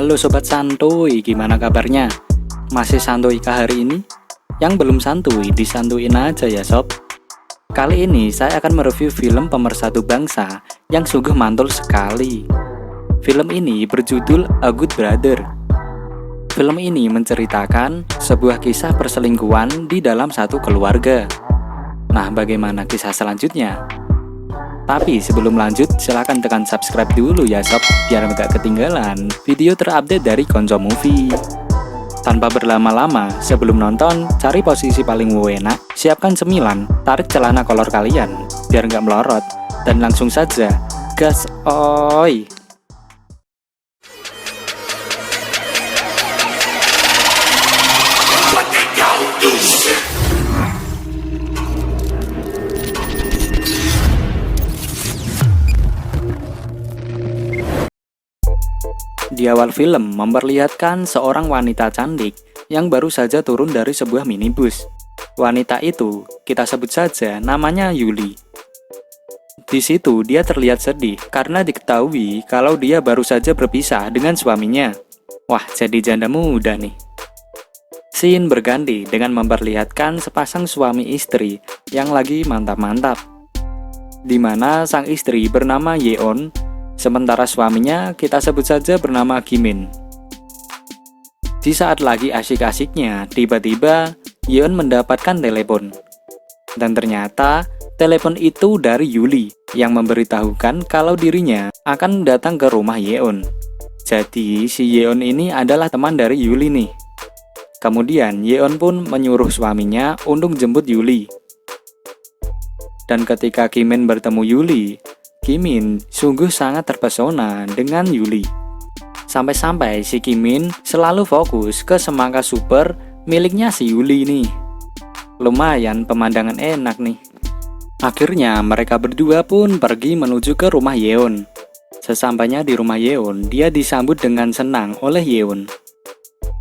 Halo Sobat Santuy, gimana kabarnya? Masih santuy kah hari ini? Yang belum santuy, disantuin aja ya sob. Kali ini saya akan mereview film Pemersatu Bangsa yang sungguh mantul sekali. Film ini berjudul A Good Brother. Film ini menceritakan sebuah kisah perselingkuhan di dalam satu keluarga. Nah, bagaimana kisah selanjutnya? Tapi sebelum lanjut, silahkan tekan subscribe dulu ya sob, biar nggak ketinggalan video terupdate dari Konco Movie. Tanpa berlama-lama, sebelum nonton, cari posisi paling enak, siapkan cemilan, tarik celana kolor kalian, biar nggak melorot, dan langsung saja, gas oi! Di awal film memperlihatkan seorang wanita cantik yang baru saja turun dari sebuah minibus. Wanita itu kita sebut saja namanya Yuli. Di situ dia terlihat sedih karena diketahui kalau dia baru saja berpisah dengan suaminya. Wah, jadi janda muda nih. Scene berganti dengan memperlihatkan sepasang suami istri yang lagi mantap-mantap. Di mana sang istri bernama Yeon, sementara suaminya kita sebut saja bernama Gimin. Di saat lagi asik-asiknya, tiba-tiba Yeon mendapatkan telepon. Dan ternyata telepon itu dari Yuli yang memberitahukan kalau dirinya akan datang ke rumah Yeon. Jadi si Yeon ini adalah teman dari Yuli nih. Kemudian Yeon pun menyuruh suaminya untuk jemput Yuli. Dan ketika Gimin bertemu Yuli, Gimin sungguh sangat terpesona dengan Yuli. Sampai-sampai si Gimin selalu fokus ke semangka super miliknya si Yuli nih. Lumayan pemandangan enak nih. Akhirnya mereka berdua pun pergi menuju ke rumah Yeon. Sesampainya di rumah Yeon, dia disambut dengan senang oleh Yeon.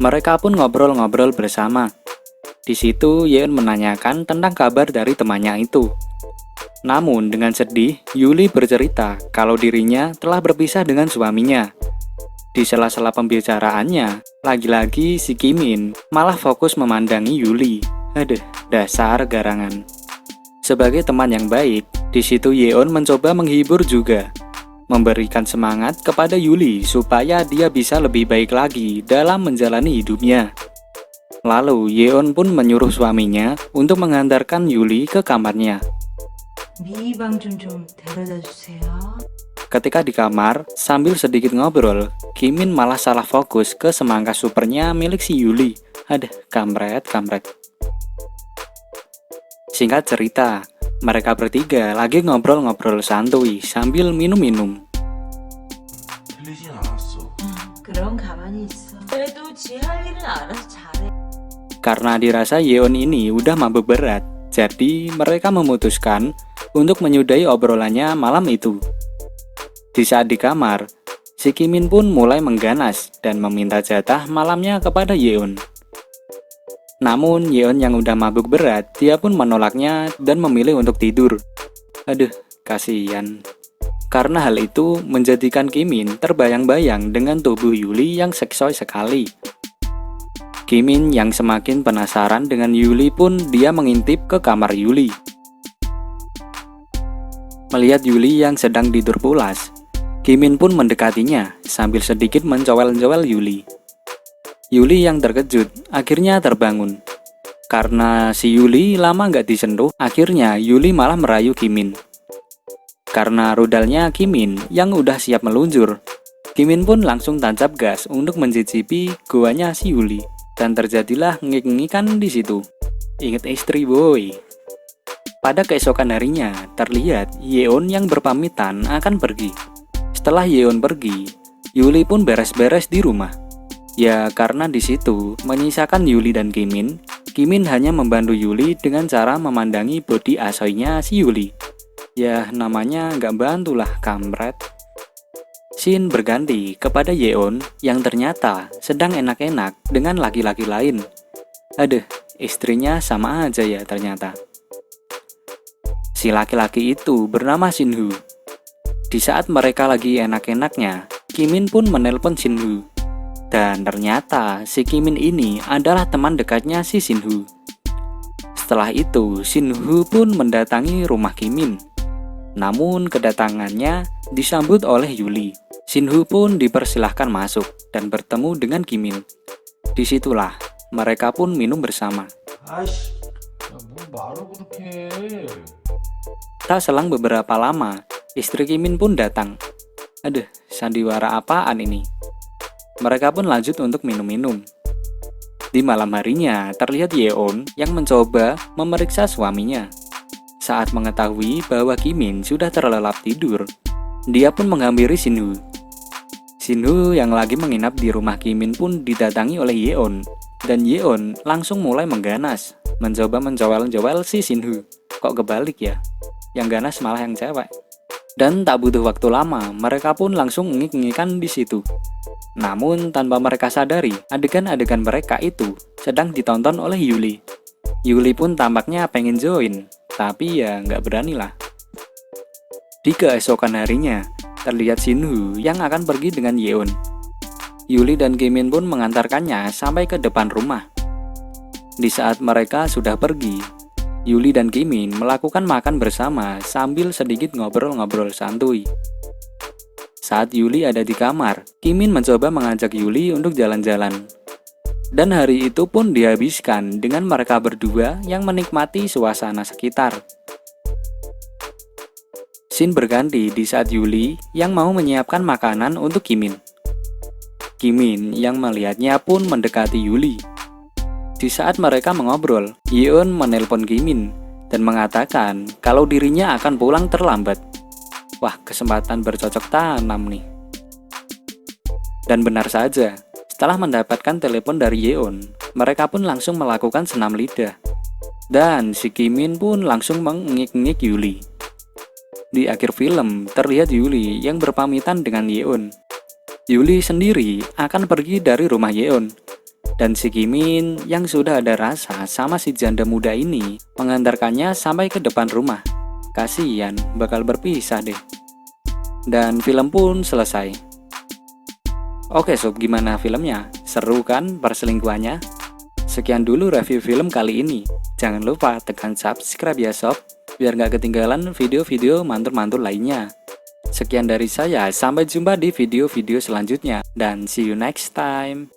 Mereka pun ngobrol-ngobrol bersama. Di situ Yeon menanyakan tentang kabar dari temannya itu. Namun dengan sedih, Yuli bercerita kalau dirinya telah berpisah dengan suaminya. Di sela-sela pembicaraannya, lagi-lagi si Gimin malah fokus memandangi Yuli. Aduh, dasar garangan. Sebagai teman yang baik, di situ Yeon mencoba menghibur juga, memberikan semangat kepada Yuli supaya dia bisa lebih baik lagi dalam menjalani hidupnya. Lalu Yeon pun menyuruh suaminya untuk mengantarkan Yuli ke kamarnya. 미방 좀 데려다 주세요. Ketika di kamar, sambil sedikit ngobrol, Gimin malah salah fokus ke semangka supernya milik si Yuli. Aduh, kampret. Singkat cerita, mereka bertiga lagi ngobrol-ngobrol santuy sambil minum-minum. 들리진 않았어. 그럼 가만히 있어. 그래도 지 할 일은 알아서 잘해. Karena dirasa Yeon ini udah mabuk berat, jadi mereka memutuskan untuk menyudahi obrolannya malam itu. Di saat di kamar, si Gimin pun mulai mengganas dan meminta jatah malamnya kepada Yeon. Namun Yeon yang udah mabuk berat, dia pun menolaknya dan memilih untuk tidur. Aduh, kasihan. Karena hal itu menjadikan Gimin terbayang-bayang dengan tubuh Yuli yang seksoi sekali. Gimin yang semakin penasaran dengan Yuli pun dia mengintip ke kamar Yuli. Melihat Yuli yang sedang tidur pulas, Gimin pun mendekatinya sambil sedikit mencowel-cowel Yuli. Yuli yang terkejut akhirnya terbangun. Karena si Yuli lama nggak disentuh, akhirnya Yuli malah merayu Gimin. Karena rudalnya Gimin yang udah siap meluncur, Gimin pun langsung tancap gas untuk mencicipi goanya si Yuli. Dan terjadilah ngik-ngikan di situ. Ingat istri boy. Pada keesokan harinya, terlihat Yeon yang berpamitan akan pergi. Setelah Yeon pergi, Yuli pun beres-beres di rumah. Ya, karena di situ menyisakan Yuli dan Gimin, Gimin hanya membantu Yuli dengan cara memandangi body asoynya si Yuli. Ya, namanya nggak bantulah, kampret. Scene berganti kepada Yeon yang ternyata sedang enak-enak dengan laki-laki lain. Aduh, istrinya sama aja ya ternyata. Si laki-laki itu bernama Shinhu. Di saat mereka lagi enak-enaknya, Gimin pun menelpon Shinhu. Dan ternyata si Kimin ini adalah teman dekatnya si Shinhu. Setelah itu, Shinhu pun mendatangi rumah Kimin. Namun kedatangannya disambut oleh Yuli. Shinhu pun dipersilahkan masuk dan bertemu dengan Kimin. Disitulah mereka pun minum bersama. 아이씨, 야, 뭐 말을 그렇게 해. Tak selang beberapa lama, istri Kimin pun datang. Aduh, sandiwara apaan ini? Mereka pun lanjut untuk minum-minum. Di malam harinya, terlihat Yeon yang mencoba memeriksa suaminya. Saat mengetahui bahwa Kimin sudah terlelap tidur, dia pun menghampiri Shinhu. Shinhu yang lagi menginap di rumah Kimin pun didatangi oleh Yeon. Dan Yeon langsung mulai mengganas, mencoba menjowel-jowel si Shinhu. Kok kebalik ya? Yang ganas malah yang cewek. Dan tak butuh waktu lama, mereka pun langsung ngik-ngikan di situ. Namun tanpa mereka sadari, adegan-adegan mereka itu sedang ditonton oleh Yuli. Yuli pun tampaknya pengen join, tapi ya nggak berani lah. Di keesokan harinya, terlihat Shinhu yang akan pergi dengan Yeon. Yuli dan Kimin pun mengantarkannya sampai ke depan rumah. Di saat mereka sudah pergi, Yuli dan Kimin melakukan makan bersama sambil sedikit ngobrol-ngobrol santuy. Saat Yuli ada di kamar, Kimin mencoba mengajak Yuli untuk jalan-jalan. Dan hari itu pun dihabiskan dengan mereka berdua yang menikmati suasana sekitar. Scene berganti di saat Yuli yang mau menyiapkan makanan untuk Kimin. Kimin yang melihatnya pun mendekati Yuli. Di saat mereka mengobrol, Yeon menelpon Kimin dan mengatakan kalau dirinya akan pulang terlambat. Wah, kesempatan bercocok tanam nih. Dan benar saja, setelah mendapatkan telepon dari Yeon, mereka pun langsung melakukan senam lidah. Dan si Kimin pun langsung mengik-ngik Yuli. Di akhir film, terlihat Yuli yang berpamitan dengan Yeon. Yuli sendiri akan pergi dari rumah Yeon. Dan si Kimin yang sudah ada rasa sama si janda muda ini mengantarkannya sampai ke depan rumah. Kasian, bakal berpisah deh. Dan film pun selesai. Oke sob, gimana filmnya? Seru kan perselingkuhannya? Sekian dulu review film kali ini. Jangan lupa tekan subscribe ya sob, biar gak ketinggalan video-video mantul-mantul lainnya. Sekian dari saya, sampai jumpa di video-video selanjutnya, dan see you next time.